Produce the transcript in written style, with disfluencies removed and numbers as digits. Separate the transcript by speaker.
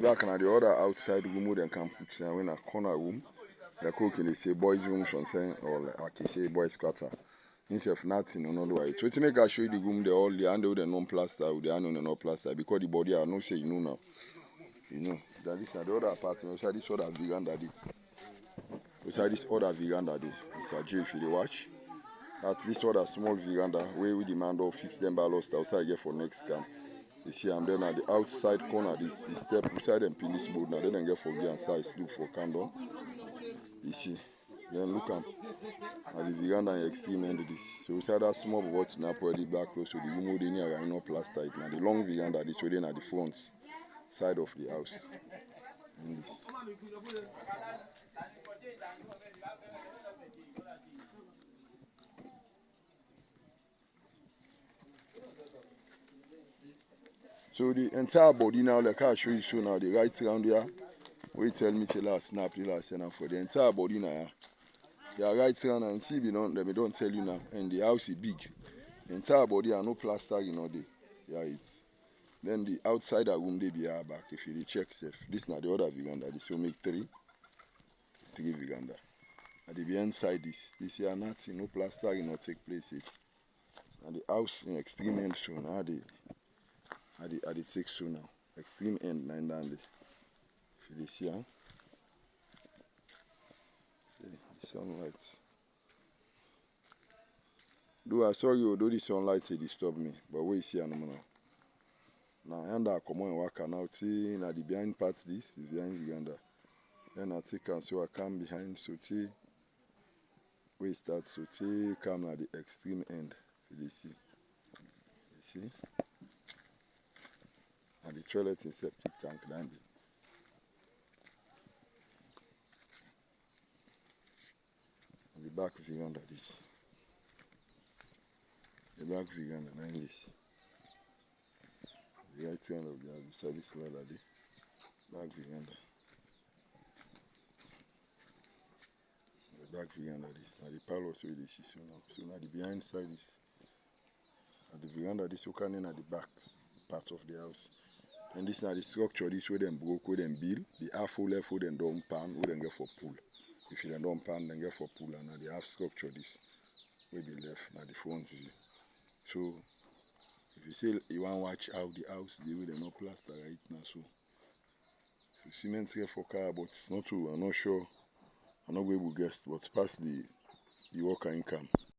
Speaker 1: back and the other outside room then can put in a corner room. The cook in say boys room something or like I say boys quarter. Instead of nothing on all way. So to make I show you the room the all the handle the non plaster with the handle the non plaster because the body are no say you know now. You know that this is the other apartment. Beside this other veranda day. Beside this other veranda day. It's a J if you watch. That's this other small veranda where we demand of fix them ballast outside get for next camp. You see, and then at the outside corner, this step beside them pin this board now. Then get for gear and size look for candle. You see, then look at the veranda and extreme end of this. So beside that small board snap where the back close to the room they near I know plaster it now. The long veranda this way then at the front side of the house. And this. So the entire body now, like I show you so now, the right around here, wait tell me till I snap the last enough for the entire body now. They are right around and see me don't tell you now. And the house is big. The entire body are no plaster in all day. Yeah, it's then the outside room they be our back if you check safe. This now the other veranda, this will make three veranda. And the inside this here nothing, no plaster in not take place it. And the house in extreme end soon, how they take soon now. Extreme end nine down this. If you see huh? Yeah, the sunlight. Though I saw you, though the sunlight say disturb me, but where you see now? Now I under come on work now see now the behind part this is behind Uganda. Then I take and so I come behind so see where it starts so see come at the extreme end. You see. You see? And the toilet in septic tank down there. And the back of Uganda this. The back of Uganda nine this. The right hand of the beside this ladder there. Back Uganda. The back veranda this. And the parlor so this is so now. So now the behind side is at the veranda this you can in at the back part of the house. And this is the structure this way them broke, where them build. The half full left where them don't pan, where them get for pool. If you don't pan, then get for pool and now the half structure this where the left now the front view. So if you say you want to watch how the house the way they not plaster right now, so the cement here for car, but not too. I'm not sure. I'm not going to guess, but past the worker income.